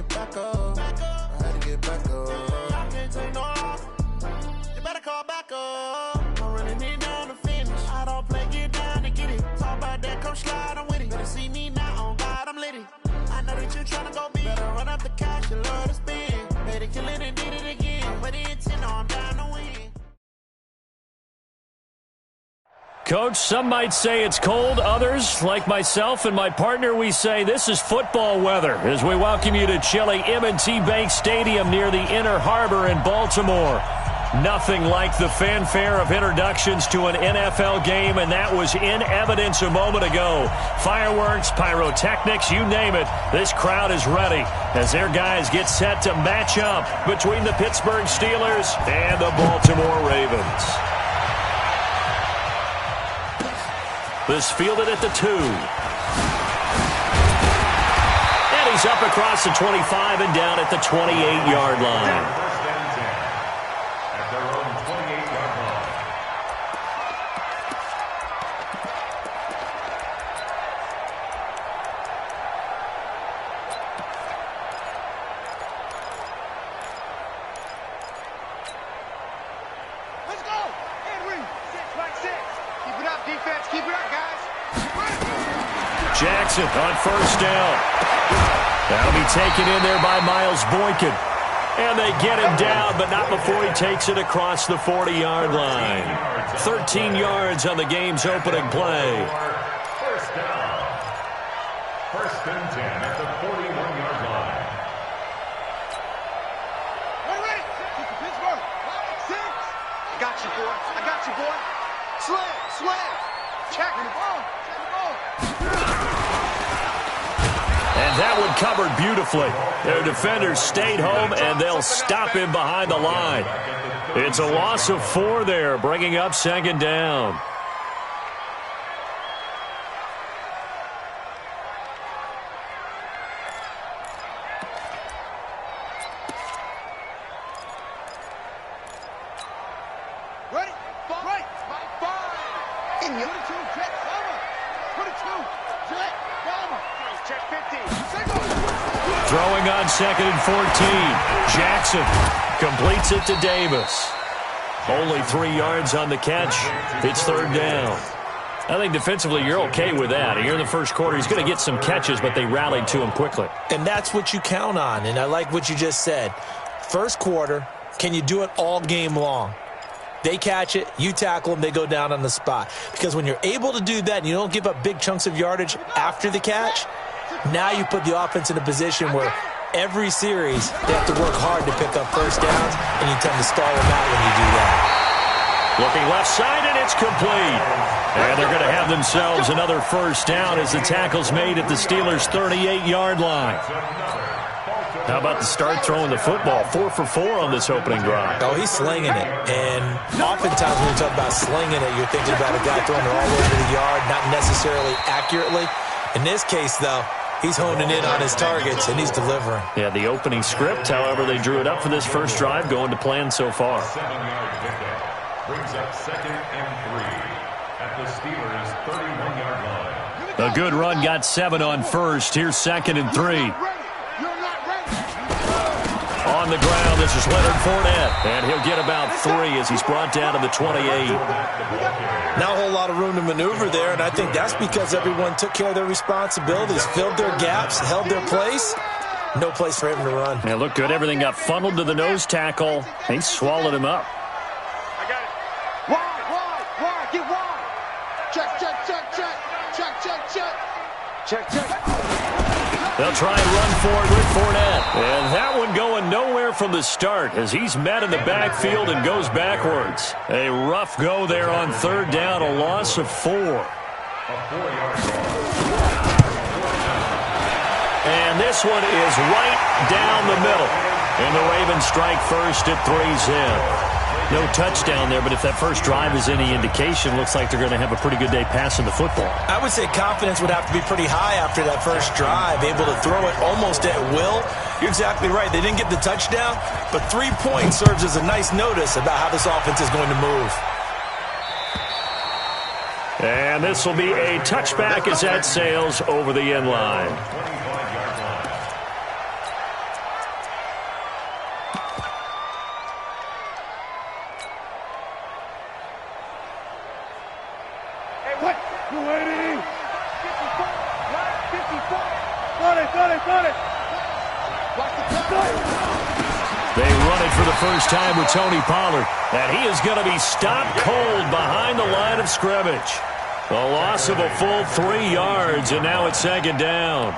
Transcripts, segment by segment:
back up. I had to get back up. I can't take no loss. You better call back up. I'm running it down to finish. I don't play, get down to get it. Talk about that, come slide, I'm with it. Better see me now, on God, I'm litty. I know that you're trying to go big. Better run up the cash, you love to spin. Better kill it and did it again. But the intent, I'm down to win. Coach, some might say it's cold. Others, like myself and my partner, we say this is football weather as we welcome you to chilly M&T Bank Stadium near the Inner Harbor in Baltimore. Nothing like the fanfare of introductions to an NFL game, and that was in evidence a moment ago. Fireworks, pyrotechnics, you name it. This crowd is ready as their guys get set to match up between the Pittsburgh Steelers and the Baltimore Ravens. This fielded at the 2. And he's up across the 25 and down at the 28-yard line. Jackson on first down. That'll be taken in there by Miles Boykin. And they get him down, but not before he takes it across the 40-yard line. 13 yards on the game's opening play. First down. First and 10 at the 41-yard line. Wait. Pittsburgh. 6. I got you, boy. Slam. Check the ball. And that one covered beautifully. Their defenders stayed home, and they'll stop him behind the line. It's a loss of 4 there, bringing up second down. Ready? Right. 5. In you. Check. Put it 2. Check. Check 50. Throwing on second and 14. Jackson completes it to Davis. Only 3 yards on the catch. It's third down. I think defensively you're okay with that. Here in the first quarter, he's going to get some catches, but they rallied to him quickly. And that's what you count on, and I like what you just said. First quarter, can you do it all game long? They catch it, you tackle them, they go down on the spot. Because when you're able to do that and you don't give up big chunks of yardage after the catch, now you put the offense in a position where every series they have to work hard to pick up first downs, and you tend to stall them out when you do that. Looking left side, and it's complete. And they're going to have themselves another first down as the tackle's made at the Steelers' 38-yard line. How about the start throwing the football? 4 for 4 on this opening drive. Oh, he's slinging it. And oftentimes when you talk about slinging it, you're thinking about a guy throwing it all over the yard, not necessarily accurately. In this case, though, he's honing in on his targets, and he's delivering. Yeah, the opening script, however, they drew it up for this first drive, going to plan so far. 7-yard pickup brings up second and 3 at the Steelers' 31-yard line. A good run got 7 on first. Here's second and 3. On the ground, this is Leonard Fournette, and he'll get about 3 as he's brought down to the 28. Not a whole lot of room to maneuver there, and I think that's because everyone took care of their responsibilities, filled their gaps, held their place. No place for him to run. Yeah, looked good. Everything got funneled to the nose tackle. He swallowed him up. I got it. Wide. Get wide. Check. They'll try and run for it with Fournette. And that one going nowhere from the start as he's met in the backfield and goes backwards. A rough go there on third down, a loss of 4. And this one is right down the middle. And the Ravens strike first at 3-zip. No touchdown there, but if that first drive is any indication, looks like they're going to have a pretty good day passing the football. I would say confidence would have to be pretty high after that first drive, able to throw it almost at will. You're exactly right. They didn't get the touchdown, but 3 points serves as a nice notice about how this offense is going to move. And this will be a touchback as that sails over the end line. They run it for the first time with Tony Pollard, and he is going to be stopped cold behind the line of scrimmage. A loss of a full 3 yards, and now it's second down.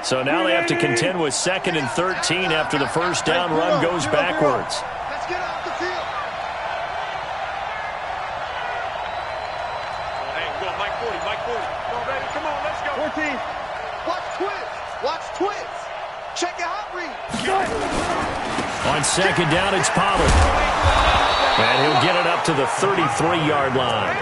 So now they have to contend with 2nd and 13 after the first down run goes backwards. Let's get off the field. Hey, go, Mike 40, Mike 40. Come on, baby, come on, let's go. 14. Watch twins. Watch twins. Check it out, read. On second down, it's Pollard. And he'll get it up to the 33-yard line.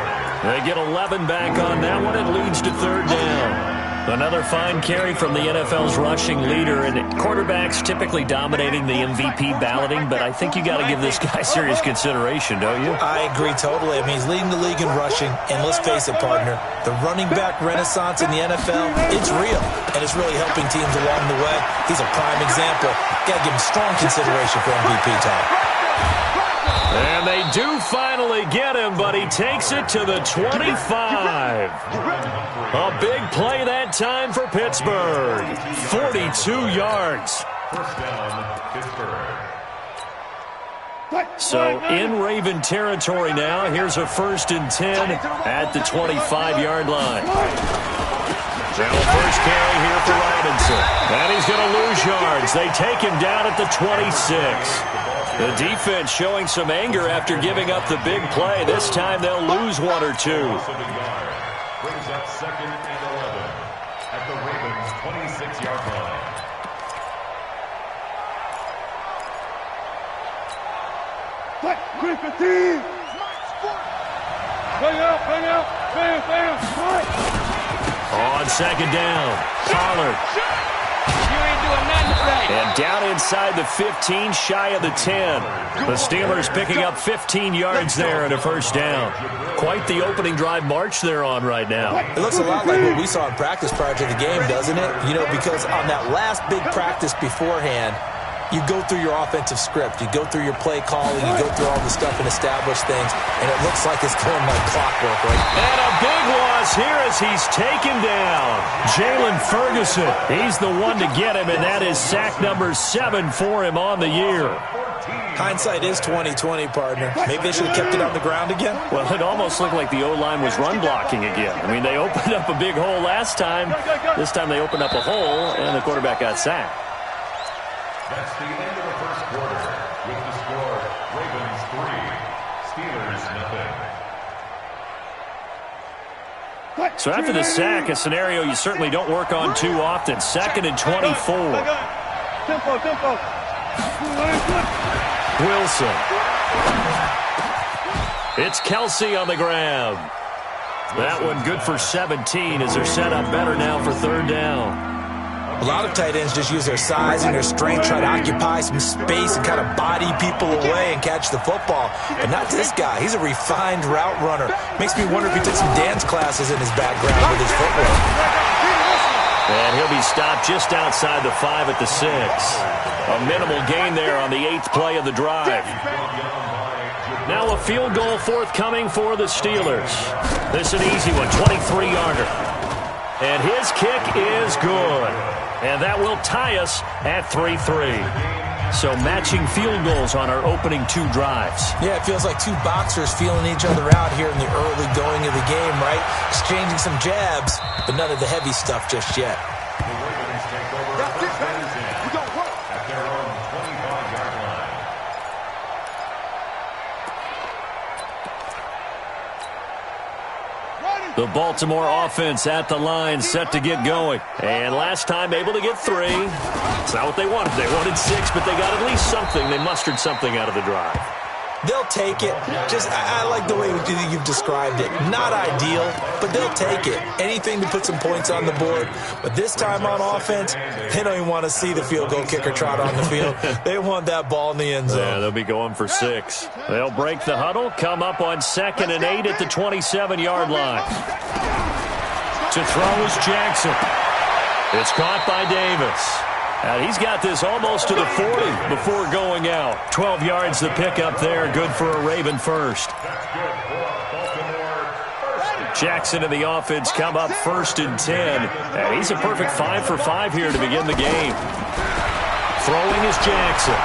They get 11 back on that one. It leads to third down. Another fine carry from the NFL's rushing leader, and quarterbacks typically dominating the MVP balloting, but I think you got to give this guy serious consideration, don't you? I agree totally. I mean, he's leading the league in rushing, and let's face it, partner, the running back renaissance in the NFL, it's real, and it's really helping teams along the way. He's a prime example. Got to give him strong consideration for MVP time. And they do finally get him, but he takes it to the 25. A big play that time for Pittsburgh. 42 yards. First down, Pittsburgh. So in Raven territory now. Here's a 1st and 10 at the 25-yard line. Now first carry here for Robinson. And he's going to lose yards. They take him down at the 26. The defense showing some anger after giving up the big play. This time they'll lose 1 or 2. Brings up 2nd and 11 at the Ravens' 26-yard line. On second down, Pollard. And down inside the 15, shy of the 10. The Steelers picking up 15 yards there and a first down. Quite the opening drive march they're on right now. It looks a lot like what we saw in practice prior to the game, doesn't it? You know, because on that last big practice beforehand, you go through your offensive script. You go through your play calling. You go through all the stuff and establish things. And it looks like it's going like clockwork, right? And a big loss here as he's taken down. Jalen Ferguson, he's the one to get him, and that is sack number 7 for him on the year. Hindsight is 20/20, partner. Maybe they should have kept it on the ground again. Well, it almost looked like the O-line was run blocking again. I mean, they opened up a big hole last time. This time they opened up a hole, and the quarterback got sacked. That's the end of the first quarter with the score Ravens 3, Steelers 0. So after the sack, a scenario you certainly don't work on too often. 2nd and 24. Tempo. Wilson. It's Kelsey on the grab. That one good for 17 as they're set up better now for third down. A lot of tight ends just use their size and their strength, try to occupy some space and kind of body people away and catch the football. But not this guy. He's a refined route runner. Makes me wonder if he took some dance classes in his background with his footwork. And he'll be stopped just outside the 5 at the 6. A minimal gain there on the 8th play of the drive. Now a field goal forthcoming for the Steelers. This is an easy one, 23-yarder. And his kick is good. And that will tie us at 3-3. So matching field goals on our opening 2 drives. Yeah, it feels like 2 boxers feeling each other out here in the early going of the game, right? Exchanging some jabs, but none of the heavy stuff just yet. The Ravens take over first and 10 at their own 25-yard line. The Baltimore offense at the line, set to get going. And last time able to get 3. It's not what they wanted. They wanted 6, but they got at least something. They mustered something out of the drive. They'll take it. I like the way you've described it. Not ideal, but they'll take it. Anything to put some points on the board. But this time on offense, they don't even want to see the field goal kicker trot on the field. They want that ball in the end zone. Yeah, they'll be going for 6. They'll break the huddle, come up on 2nd and 8 at the 27-yard line. To throw is Jackson. It's caught by Davis. And he's got this almost to the 40 before going out. 12 yards the pickup there. Good for a Raven first. That's good for Baltimore first down. Jackson and the offense come up 1st and 10. And he's a perfect 5 for 5 here to begin the game. Throwing is Jackson.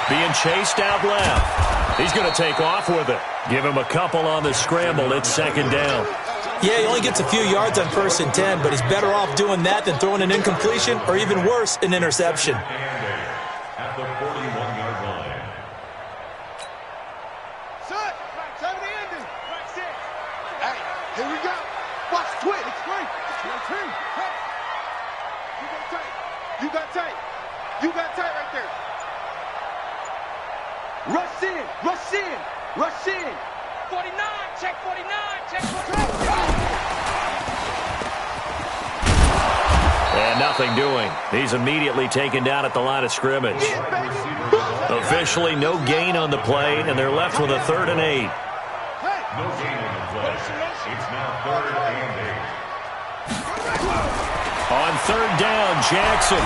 Being chased out left. He's going to take off with it. Give him a couple on the scramble. It's 2nd down. Yeah, he only gets a few yards on 1st and 10, but he's better off doing that than throwing an incompletion or even worse, an interception. At the 41-yard line. Set. Time to end it. Hey, here we go. Watch twitch. It's free. It's your team. Hey. You got tight. You got tight. You got tight right there. Rush in. Rush in. Rush in. 49. Check 49. Check 49. And nothing doing. He's immediately taken down at the line of scrimmage. Officially no gain on the play, and they're left with a 3rd and 8. No gain on the play. It's now 3rd and 8. On 3rd down, Jackson.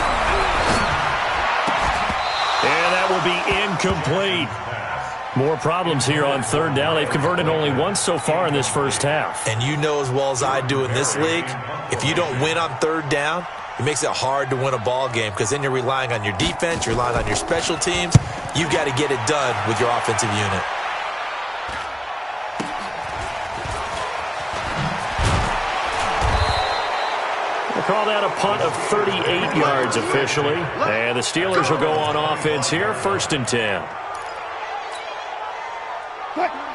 And that will be incomplete. More problems here on 3rd down. They've converted only once so far in this first half. And you know as well as I do in this league, if you don't win on 3rd down, it makes it hard to win a ball game because then you're relying on your defense, you're relying on your special teams. You've got to get it done with your offensive unit. We'll call that a punt of 38 yards officially. And the Steelers will go on offense here, 1st and 10.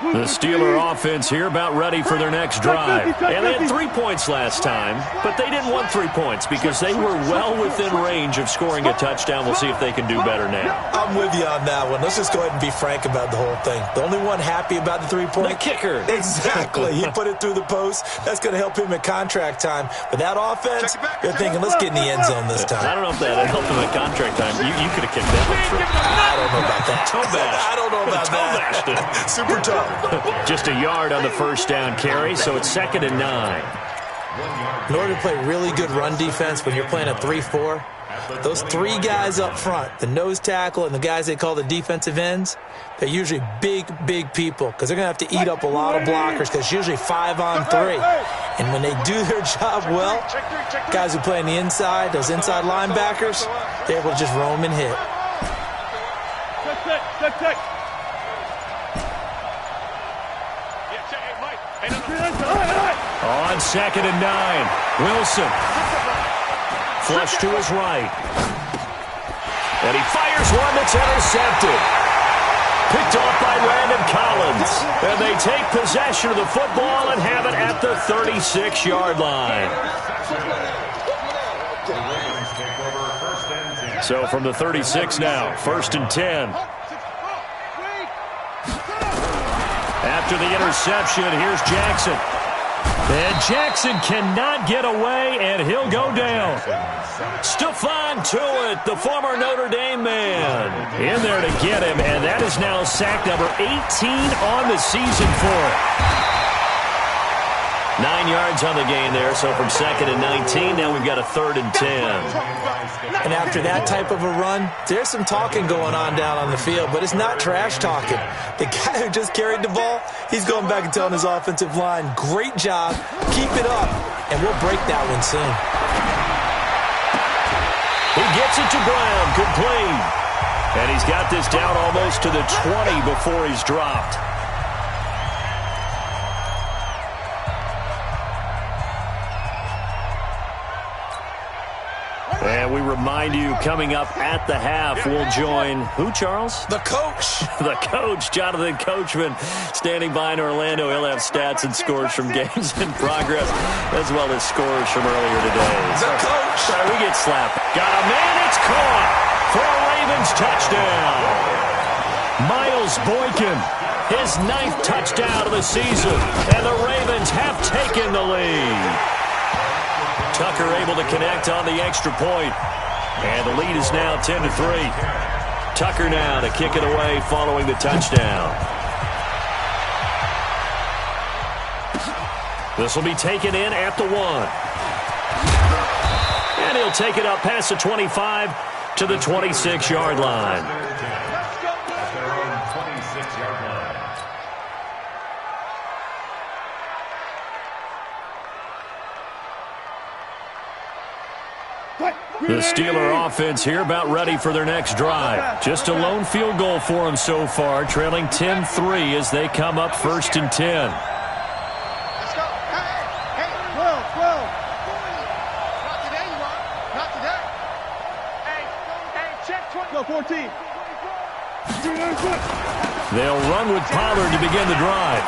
The Steeler offense here about ready for their next drive. And they had 3 points last time, but they didn't want 3 points because they were well within range of scoring a touchdown. We'll see if they can do better now. I'm with you on that one. Let's just go ahead and be frank about the whole thing. The only one happy about the 3-point? The kicker. Exactly. He put it through the post. That's going to help him at contract time. But that offense, they're thinking, let's get in the end zone this time. I don't know if that helped him at contract time. You could have kicked that one through. I don't know about that. I don't know about that. Super tough. Just a yard on the 1st down carry, so it's 2nd and 9. In order to play really good run defense when you're playing a 3-4, those 3 guys up front, the nose tackle and the guys they call the defensive ends, they're usually big people because they're going to have to eat up a lot of blockers because it's usually 5 on 3. And when they do their job well, guys who play on the inside, those inside linebackers, they're able to just roam and hit. On 2nd and 9, Wilson. Flush to his right. And he fires one that's intercepted. Picked off by Landon Collins. And they take possession of the football and have it at the 36-yard line. So from the 36 now, 1st and 10. After the interception, here's Jackson. And Jackson cannot get away, and he'll go down. Stephon Tuitt, the former Notre Dame man, in there to get him, and that is now sack number 18 on the season for it. 9 yards on the gain there, so from 2nd and 19, now we've got a 3rd and 10. And after that type of a run, there's some talking going on down on the field, but it's not trash talking. The guy who just carried the ball, he's going back and telling his offensive line, great job, keep it up, and we'll break that one soon. He gets it to Brown, complete. And he's got this down almost to the 20 before he's dropped. And we remind you, coming up at the half, we'll join who, Charles? The coach. The coach, Jonathan Coachman, standing by in Orlando. He'll have stats and scores from games in progress, as well as scores from earlier today. The coach. Sorry, we get slapped. Got a man, it's caught for a Ravens touchdown. Miles Boykin, his 9th touchdown of the season, and the Ravens have taken the lead. Tucker able to connect on the extra point. And the lead is now 10-3. Tucker now to kick it away following the touchdown. This will be taken in at the 1. And he'll take it up past the 25 to the 26-yard line. At their own 26-yard line. The Steeler offense here about ready for their next drive. Just a lone field goal for them so far, trailing 10-3 as they come up 1st and 10. Let's go. Hey, 12. Not today, you are. Not today. Hey, check 20. Go, 14. They'll run with Pollard to begin the drive.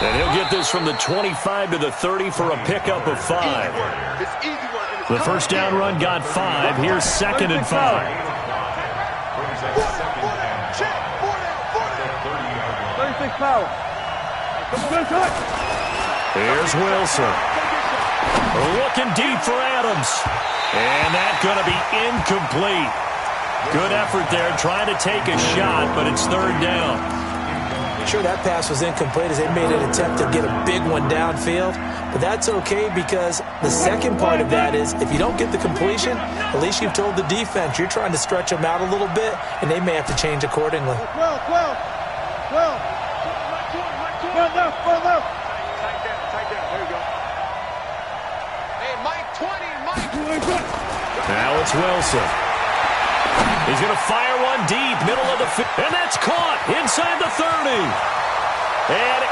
And he'll get this from the 25 to the 30 for a pickup of 5. It's easy work. The first down run got 5. Here's 2nd and 5. Brings up 2nd and 36 power. Here's Wilson. Looking deep for Adams. And that's going to be incomplete. Good effort there, trying to take a shot, but it's 3rd down. Sure, that pass was incomplete as they made an attempt to get a big one downfield. But that's okay because the second part of that is if you don't get the completion, at least you've told the defense you're trying to stretch them out a little bit, and they may have to change accordingly. 12. Left. Tight down. There you go. Hey, Mike 20. Now it's Wilson. He's going to fire one deep, middle of the field. And that's caught inside the 30. And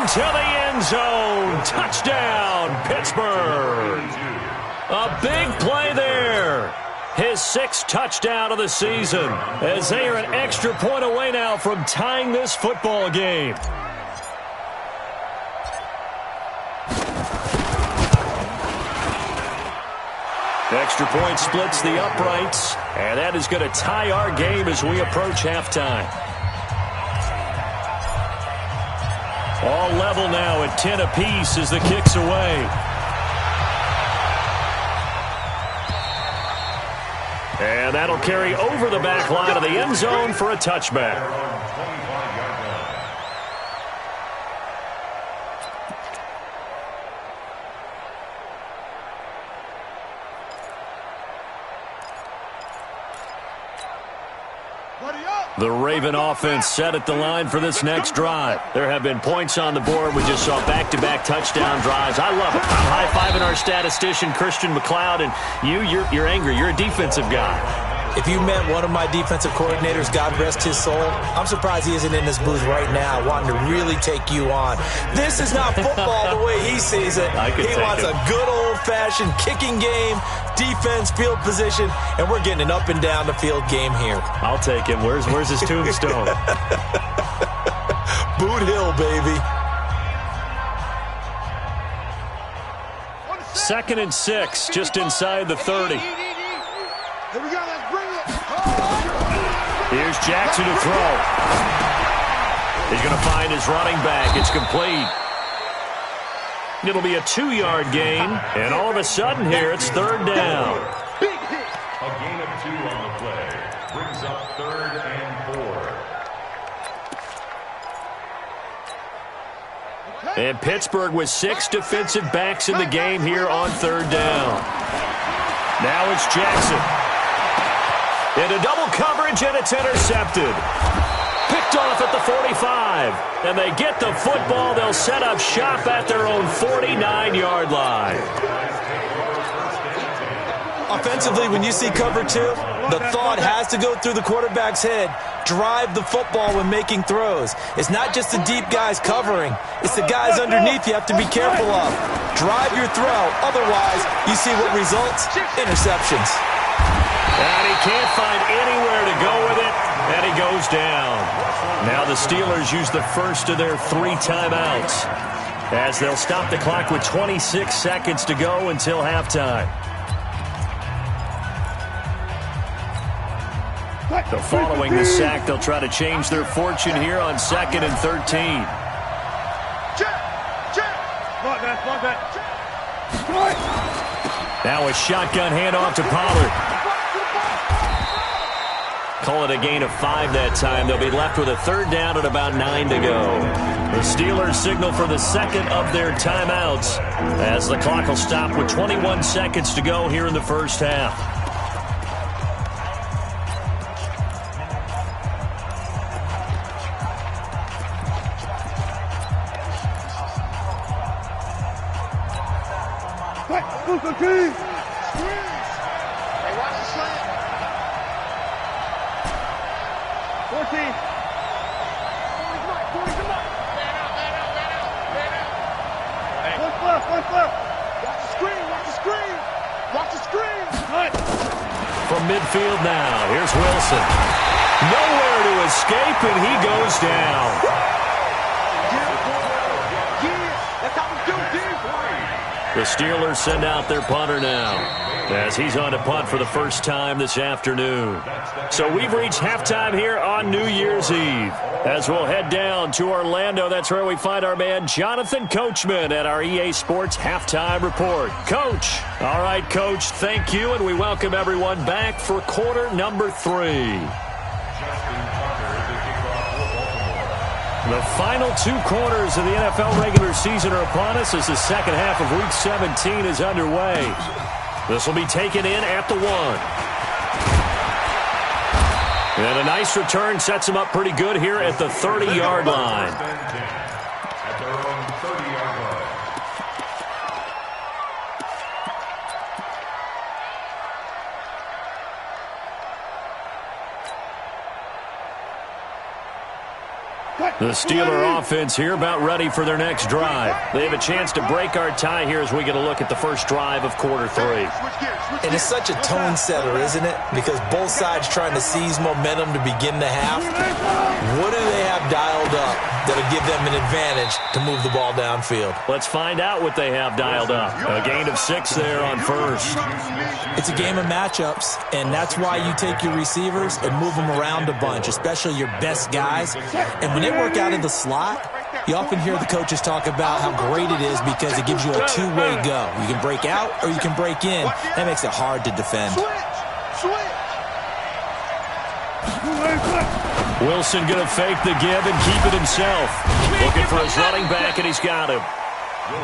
into the end zone. Touchdown, Pittsburgh. A big play there. His 6th touchdown of the season as they are an extra point away now from tying this football game. Extra point splits the uprights, and that is going to tie our game as we approach halftime. All level now at 10 apiece as the kick's away. And that'll carry over the back line of the end zone for a touchback. The Raven offense set at the line for this next drive. There have been points on the board. We just saw back-to-back touchdown drives. I love it. I'm high-fiving our statistician, Christian McLeod, and you're angry. You're a defensive guy. If you met one of my defensive coordinators, God rest his soul, I'm surprised he isn't in this booth right now wanting to really take you on. This is not football the way he sees it. He wants a good old-fashioned kicking game, defense, field position, and we're getting an up and down the field game here. I'll take him. Where's his tombstone? Boot Hill, baby. 2nd and 6, just inside the 30. Here we go, let's bring it. Here's Jackson to throw. He's going to find his running back. It's complete. It'll be a 2-yard gain, and all of a sudden here it's 3rd down. A gain of 2 on the play. Brings up 3rd and 4. And Pittsburgh with 6 defensive backs in the game here on 3rd down. Now it's Jackson. Into double coverage, and it's intercepted. Picked off at the 45. And they get the football. They'll set up shop at their own 49-yard line. Offensively, when you see cover 2, the thought has to go through the quarterback's head. Drive the football when making throws. It's not just the deep guys covering. It's the guys underneath you have to be careful of. Drive your throw. Otherwise, you see what results? Interceptions. And he can't find anywhere to go with it, and he goes down. Now the Steelers use the first of their 3 timeouts as they'll stop the clock with 26 seconds to go until halftime. So following the sack, they'll try to change their fortune here on 2nd and 13. Now a shotgun handoff to Pollard. Call it a gain of 5 that time. They'll be left with a 3rd down and about 9 to go. The Steelers signal for the 2nd of their timeouts as the clock will stop with 21 seconds to go here in the first half. From midfield now, here's Wilson. Nowhere to escape, and he goes down. The Steelers send out their punter now, as he's on to punt for the first time this afternoon. So we've reached halftime here on New Year's Eve. As we'll head down to Orlando, that's where we find our man Jonathan Coachman at our EA Sports Halftime Report. Coach. All right, Coach, thank you, and we welcome everyone back for quarter number 3. The final 2 quarters of the NFL regular season are upon us as the second half of Week 17 is underway. This will be taken in at the 1. And a nice return sets him up pretty good here at the 30-yard line. At their own 30-yard line. The Steeler offense here about ready for their next drive. They have a chance to break our tie here as we get a look at the first drive of quarter 3. And it's such a tone setter, isn't it? Because both sides trying to seize momentum to begin the half. What do they have dialed up that'll give them an advantage to move the ball downfield? Let's find out what they have dialed up. A gain of 6 there on first. It's a game of matchups, and that's why you take your receivers and move them around a bunch, especially your best guys. And when they work out in the slot, you often hear the coaches talk about how great it is because it gives you a two-way go. You can break out or you can break in. That makes it hard to defend. Wilson going to fake the give and keep it himself. Looking for his running back, and he's got him.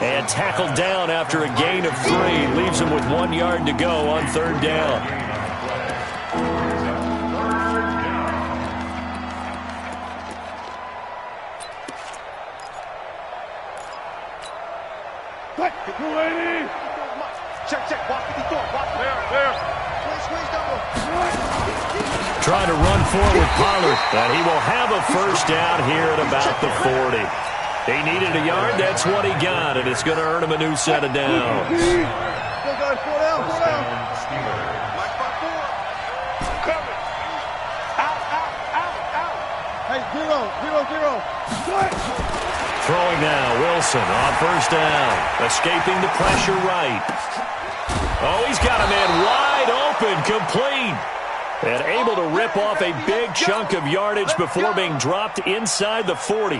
And tackled down after a gain of 3. Leaves him with 1 yard to go on 3rd down. Trying to run forward with Pollard, and he will have a first down here at about the 40. He needed a yard, that's what he got, and it's going to earn him a new set of downs. Throwing now, Wilson on first down, escaping the pressure right. Oh, he's got a man wide open, complete. And able to rip off a big chunk of yardage before being dropped inside the 40.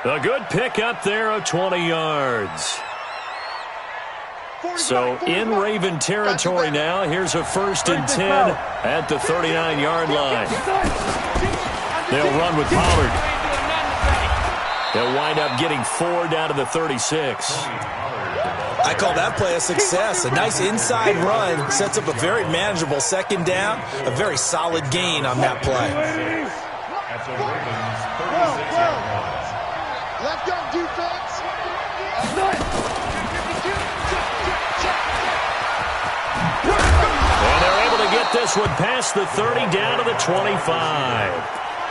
A good pickup there of 20 yards. So in Raven territory now. Here's a 1st and 10 at the 39-yard line. They'll run with Pollard. They'll wind up getting 4 down to the 36. I call that play a success. A nice inside run sets up a very manageable 2nd down. A very solid gain on that play. At the Ravens 36-yard line. Let's go, defense. And they're able to get this one past the 30 down to the 25.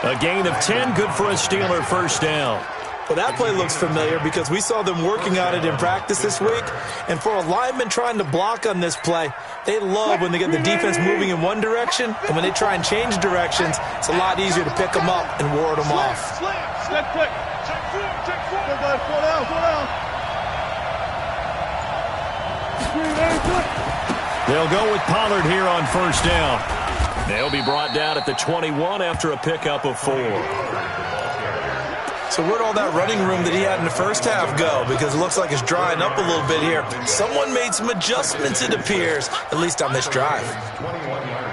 A gain of 10, good for a Steeler first down. Well, that play looks familiar because we saw them working on it in practice this week. And for a lineman trying to block on this play, they love when they get the defense moving in one direction. And when they try and change directions, it's a lot easier to pick them up and ward them off. They'll go with Pollard here on first down. They'll be brought down at the 21 after a pickup of 4. So where'd all that running room that he had in the first half go? Because it looks like it's drying up a little bit here. Someone made some adjustments, it appears, at least on this drive. 21-yard line.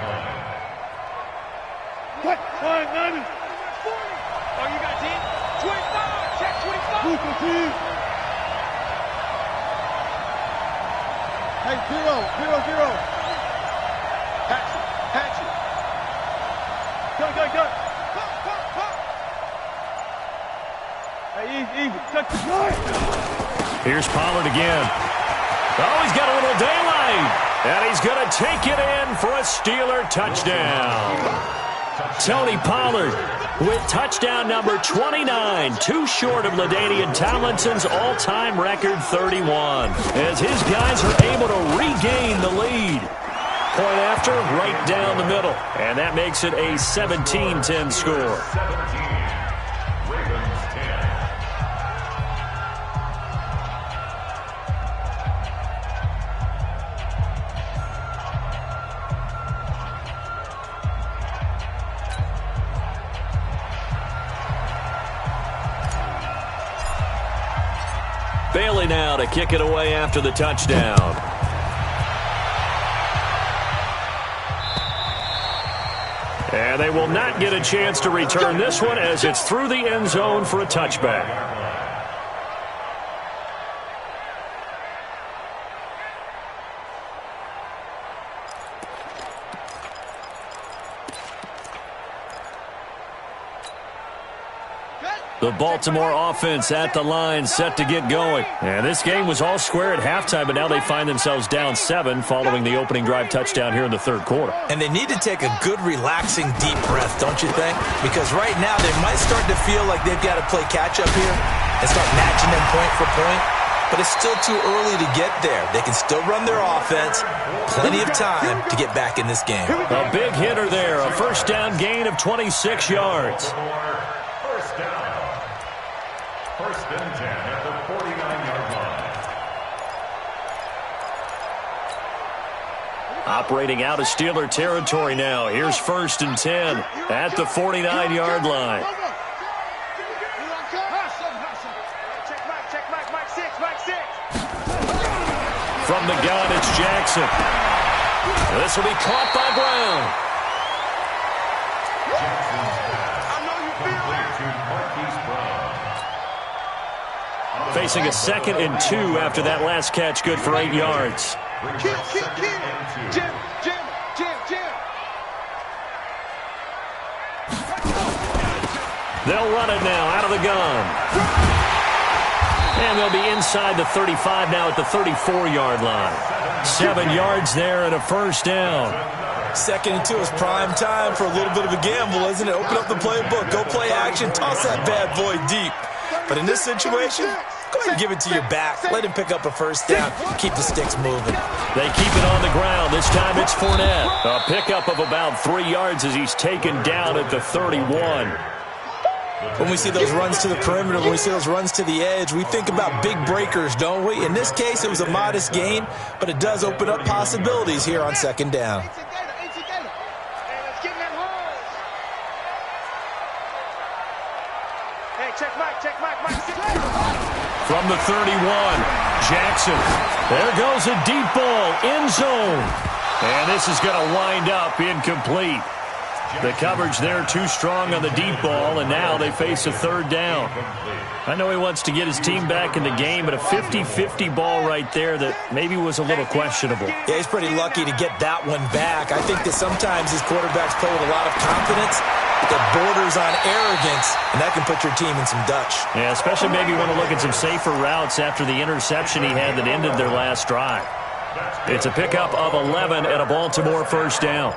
Oh, you got 10? 25! Check 25! Hey, 0-0-0. Patch it. Go. Hey, easy. Touch the line. Here's Pollard again. Oh, he's got a little daylight. And he's going to take it in for a Steeler touchdown. Tony Pollard with touchdown number 29, too short of LaDainian Tomlinson's all-time record 31, as his guys are able to regain the lead. Point after, right down the middle, and that makes it a 17-10 score. 17. Ravens 10. Bailey now to kick it away after the touchdown. And they will not get a chance to return this one as it's through the end zone for a touchback. The Baltimore offense at the line, set to get going. And this game was all square at halftime, but now they find themselves down 7 following the opening drive touchdown here in the third quarter. And they need to take a good, relaxing, deep breath, don't you think? Because right now they might start to feel like they've got to play catch-up here and start matching them point for point. But it's still too early to get there. They can still run their offense. Plenty of time to get back in this game. A big hitter there, a first down gain of 26 yards. First down. First and 10 at the 49-yard line. Operating out of Steeler territory now. Here's first and 10 at the 49-yard line. From the gun, it's Jackson. This will be caught by Brown. Facing a 2nd and 2 after that last catch, good for 8 yards. They'll run it now out of the gun. And they'll be inside the 35 now at the 34-yard line. 7 yards there and a first down. 2nd and 2 is prime time for a little bit of a gamble, isn't it? Open up the playbook, go play action, toss that bad boy deep. But in this situation, go ahead and give it to your back. Let him pick up a first down. Keep the sticks moving. They keep it on the ground. This time it's Fournette. A pickup of about 3 yards as he's taken down at the 31. When we see those runs to the perimeter, when we see those runs to the edge, we think about big breakers, don't we? In this case, it was a modest gain, but it does open up possibilities here on 2nd down. From the 31, Jackson. There goes a deep ball, end zone. And this is going to wind up incomplete. The coverage there too strong on the deep ball, and now they face a 3rd down. I know he wants to get his team back in the game, but a 50-50 ball right there that maybe was a little questionable. Yeah, he's pretty lucky to get that one back. I think that sometimes his quarterbacks play with a lot of confidence that borders on arrogance, and that can put your team in some Dutch. Yeah, especially maybe want to look at some safer routes after the interception he had that ended their last drive. It's a pickup of 11 at a Baltimore first down.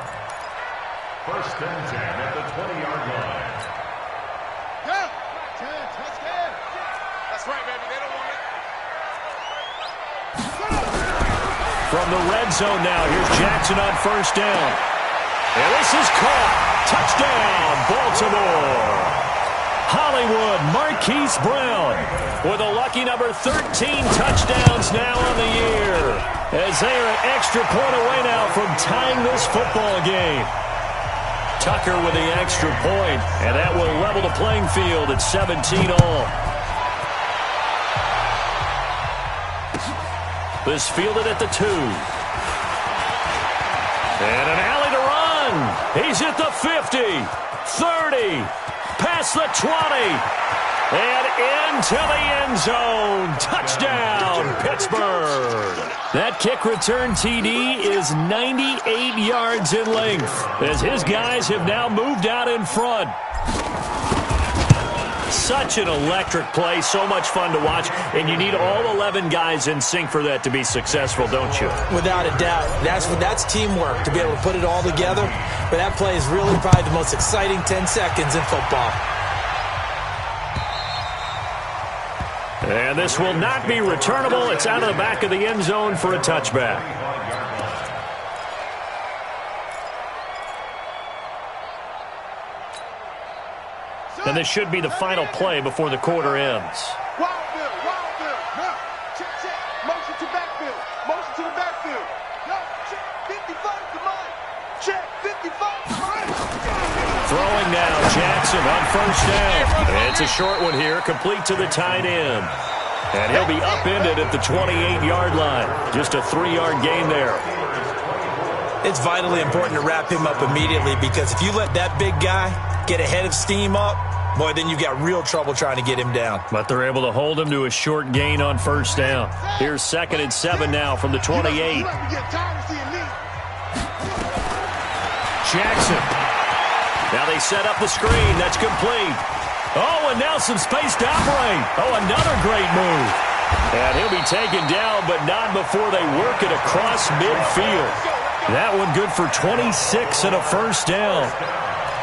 First and 10 at the 20-yard line. That's right, baby. They don't want it. From the red zone now, here's Jackson on first down. And this is caught. Touchdown, Baltimore. Hollywood Marquise Brown with a lucky number 13 touchdowns now on the year, as they are an extra point away now from tying this football game. Tucker with the extra point, and that will level the playing field at 17 all. This fielded at the 2. And an alley to run. He's at the 50, 30, past the 20, and into the end zone. Touchdown, Pittsburgh. That kick return TD is 98 yards in length, as his guys have now moved out in front. such an electric play, so much fun to watch, and you need all 11 guys in sync for that to be successful, don't you? Without a doubt. That's teamwork, to be able to put it all together. But that play is really probably the most exciting 10 seconds in football. And this will not be returnable. It's out of the back of the end zone for a touchback. And this should be the final play before the quarter ends. Wild Bill. Check. Motion to backfield. Motion to the backfield. No, check. 55 to mine. Check. 55 to mine. Throwing now, Jackson on first down. It's a short one here, complete to the tight end. And he'll be upended at the 28-yard line. Just a 3-yard gain there. It's vitally important to wrap him up immediately, because if you let that big guy get ahead of steam up, boy, then you've got real trouble trying to get him down. But they're able to hold him to a short gain on first down. Here's 2nd and 7 now from the 28. Jackson. Now they set up the screen. That's complete. Oh, and now some space to operate. Oh, another great move. And he'll be taken down, but not before they work it across midfield. That one good for 26 and a first down.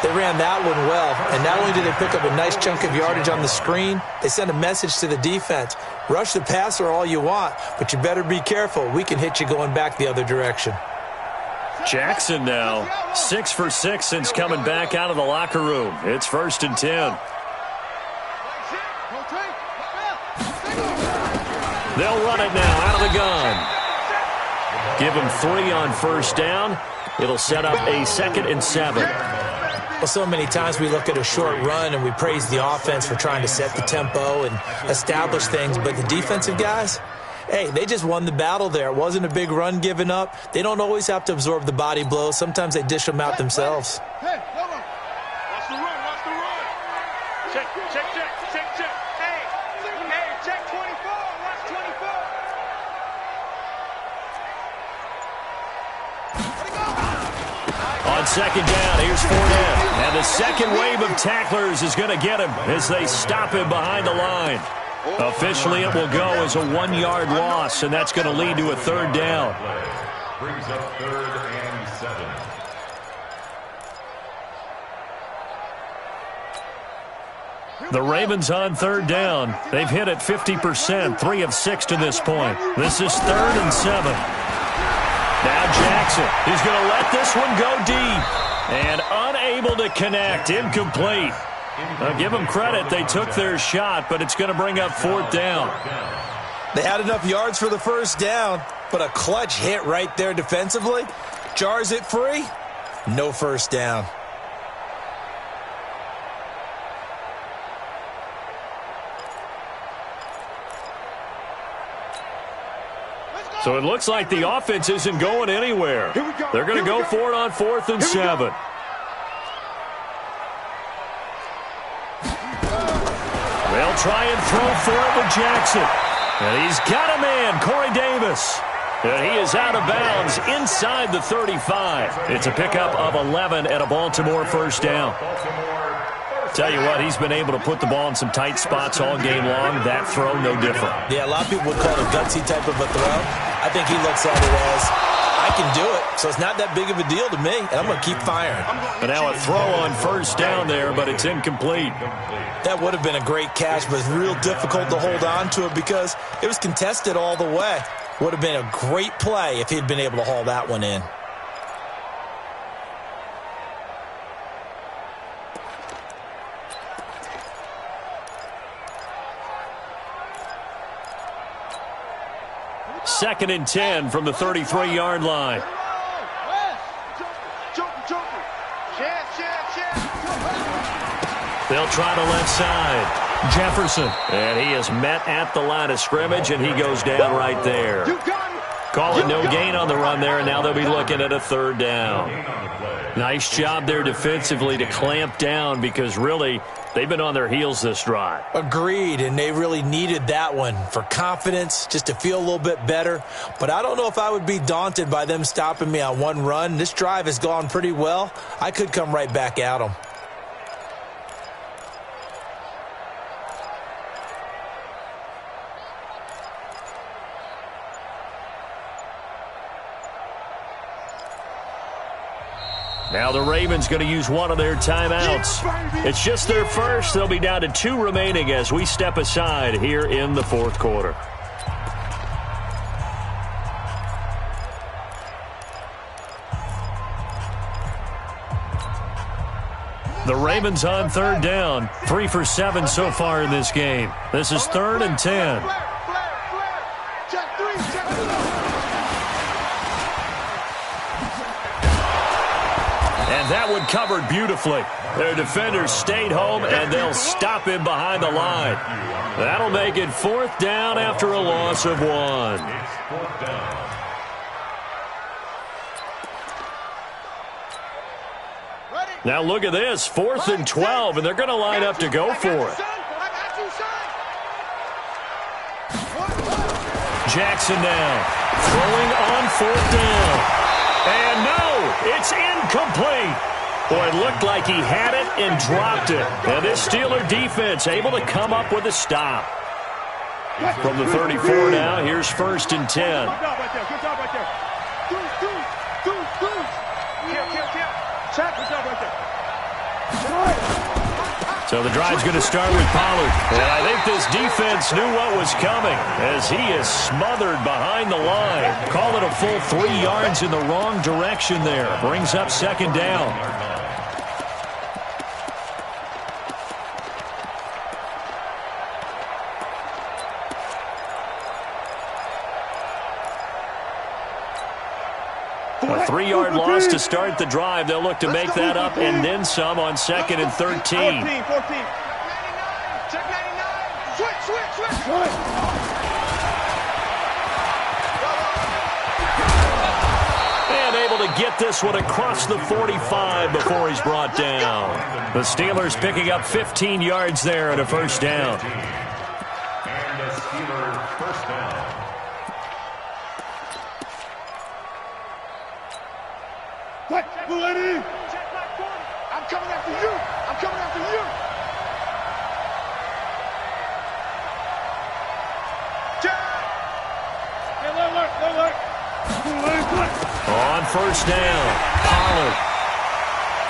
They ran that one well, and not only did they pick up a nice chunk of yardage on the screen, they sent a message to the defense. Rush the passer all you want, but you better be careful. We can hit you going back the other direction. Jackson now, 6 for 6 since coming back out of the locker room. It's 1st and 10. They'll run it now out of the gun. Give him 3 on first down. It'll set up a 2nd and 7. Well, so many times we look at a short run and we praise the offense for trying to set the tempo and establish things, but the defensive guys, hey, they just won the battle there. It wasn't a big run given up. They don't always have to absorb the body blows. Sometimes they dish them out themselves. Hey, hold on. Watch the run. Check. Hey, check 24. Watch 24. On 2nd down, here's Fournette. And the second wave of tacklers is going to get him as they stop him behind the line. Officially, it will go as a 1-yard loss, and that's going to lead to a 3rd down. Brings up 3rd and 7. The Ravens on 3rd down. They've hit it 50%, 3 of 6 to this point. This is 3rd and 7. Now Jackson, he's going to let this one go deep. And unable to connect, incomplete. I'll give them credit, they took their shot, but it's going to bring up 4th down. They had enough yards for the first down, but a clutch hit right there defensively. Jars it free, no first down. So it looks like the offense isn't going anywhere. They're going to go for it on 4th and 7. They'll try and throw for it with Jackson. And he's got a man, Corey Davis. And he is out of bounds inside the 35. It's a pickup of 11 at a Baltimore first down. Tell you what, he's been able to put the ball in some tight spots all game long. That throw, no different. Yeah, a lot of people would call it a gutsy type of a throw. I think he looks at it as, I can do it, so it's not that big of a deal to me, and I'm going to keep firing. But now a throw on first down there, but it's incomplete. That would have been a great catch, but it's real difficult to hold on to it because it was contested all the way. Would have been a great play if he'd been able to haul that one in. Second and 10 from the 33-yard line. They'll try to left side. Jefferson. And he is met at the line of scrimmage, and he goes down right there. Call it no gain on the run there, and now they'll be looking at a 3rd down. Nice job there defensively to clamp down because really they've been on their heels this drive. Agreed, and they really needed that one for confidence, just to feel a little bit better. But I don't know if I would be daunted by them stopping me on one run. This drive has gone pretty well. I could come right back at them. Now the Ravens going to use one of their timeouts. It's just their first. They'll be down to 2 remaining as we step aside here in the fourth quarter. The Ravens on third down. 3 for 7 so far in this game. This is 3rd and 10. And that one covered beautifully. Their defenders stayed home, and they'll stop him behind the line. That'll make it 4th down after a loss of 1. It's 4th down. Now look at this, 4th and 12, and they're going to line up to go for it. Jackson now, throwing on 4th down. And no, it's incomplete. Boy, it looked like he had it and dropped it. And this Steeler defense able to come up with a stop. From the 34 now, here's 1st and 10. So the drive's going to start with Pollard. And I think this defense knew what was coming as he is smothered behind the line. Call it a full 3 yards in the wrong direction there. Brings up 2nd down. A 3-yard loss to start the drive. They'll look to make that up and then some on 2nd and 13. 14. Check 99. Switch. And able to get this one across the 45 before he's brought down. The Steelers picking up 15 yards there at a 1st down. And the Steelers 1st down. I'm coming after you. On 1st down, Pollard.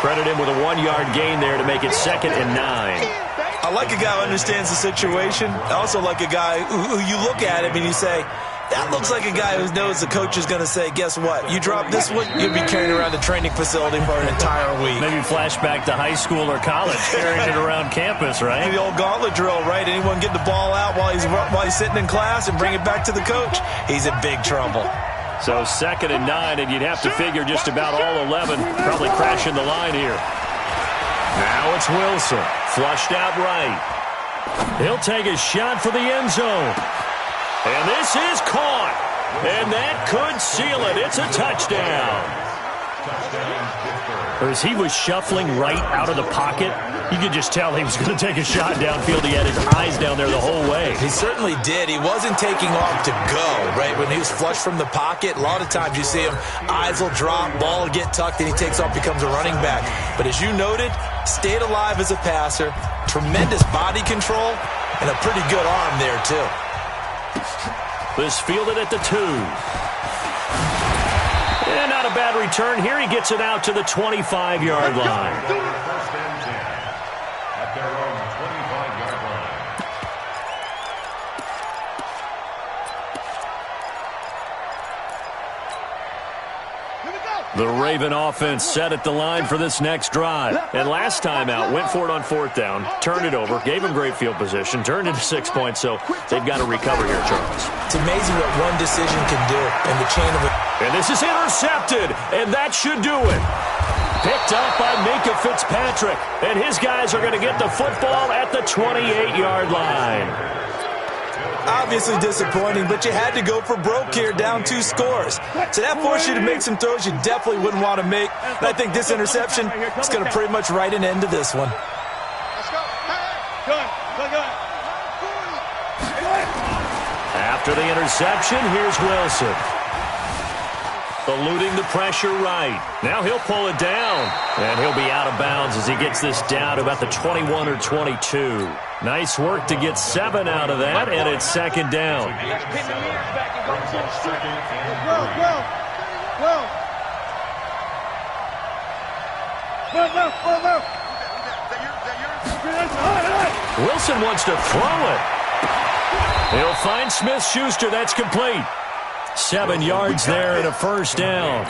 Credit him with a 1-yard gain there to make it 2nd and 9. I like a guy who understands the situation. I also like a guy who you look at him and you say, that looks like a guy who knows the coach is going to say, guess what? You drop this one, you'll be carrying around the training facility for an entire week. Maybe flashback to high school or college, carrying it around campus, right? The old gauntlet drill, right? Anyone get the ball out while he's sitting in class and bring it back to the coach? He's in big trouble. So 2nd and 9, and you'd have to figure just about all 11 probably crashing the line here. Now it's Wilson, flushed out right. He'll take a shot for the end zone. And this is caught. And that could seal it. It's a touchdown. As he was shuffling right out of the pocket, you could just tell he was going to take a shot downfield. He had his eyes down there the whole way. He certainly did. He wasn't taking off to go, right? When he was flushed from the pocket, a lot of times you see him, eyes will drop, ball will get tucked, and he takes off, becomes a running back. But as you noted, stayed alive as a passer, tremendous body control, and a pretty good arm there, too. This fielded at the 2. And not a bad return here. He gets it out to the 25-yard line. 1st and 10 at their own 25-yard line. The Raven offense set at the line for this next drive. And last time out, went for it on 4th down, turned it over, gave him great field position, turned into 6 points, so they've got to recover here, Charles. It's amazing what one decision can do in the chain of it. And this is intercepted, and that should do it. Picked up by Minkah Fitzpatrick, and his guys are going to get the football at the 28-yard line. Obviously disappointing, but you had to go for broke here, down 2 scores. So that forced you to make some throws you definitely wouldn't want to make. And I think this interception is going to pretty much write an end to this one. Let's go. Good. After the interception, here's Wilson. Eluding the pressure right. Now he'll pull it down, and he'll be out of bounds as he gets this down to about the 21 or 22. Nice work to get 7 out of that, and it's 2nd down. Wilson wants to throw it. He'll find Smith-Schuster. That's complete. 7 yards there and a first down.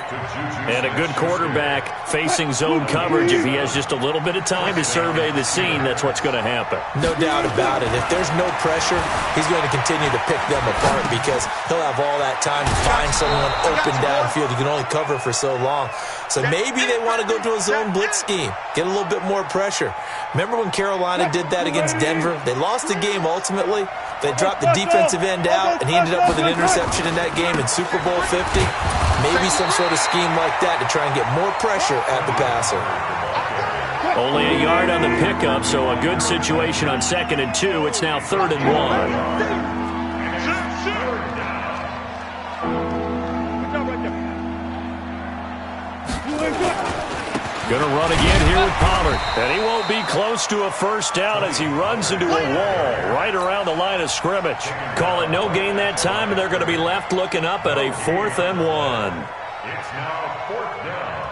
And a good quarterback facing zone coverage. If he has just a little bit of time to survey the scene, that's what's going to happen. No doubt about it. If there's no pressure, he's going to continue to pick them apart because he'll have all that time to find someone open downfield. You can only cover for so long. So maybe they want to go to a zone blitz scheme, get a little bit more pressure. Remember when Carolina did that against Denver? They lost the game ultimately. They dropped the defensive end out, and he ended up with an interception in that game in Super Bowl 50. Maybe some sort of scheme like that to try and get more pressure at the passer. Only a yard on the pickup, so a good situation on 2nd and 2. It's now 3rd and 1. Going to run again here with Pollard. And he won't be close to a first down as he runs into a wall right around the line of scrimmage. Call it no gain that time, and they're going to be left looking up at a 4th and 1. It's now 4th down.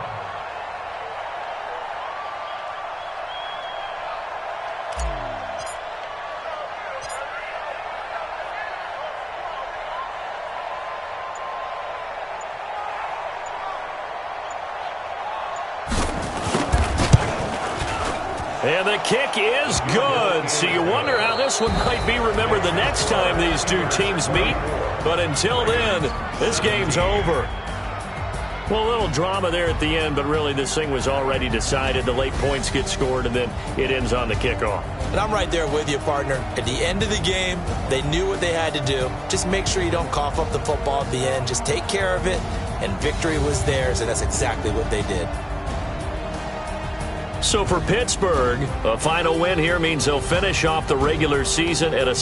And the kick is good. So you wonder how this one might be remembered the next time these two teams meet. But until then, this game's over. Well, a little drama there at the end, but really this thing was already decided. The late points get scored, and then it ends on the kickoff. And I'm right there with you, partner. At the end of the game, they knew what they had to do. Just make sure you don't cough up the football at the end. Just take care of it, and victory was theirs, and that's exactly what they did. So for Pittsburgh, a final win here means they'll finish off the regular season at a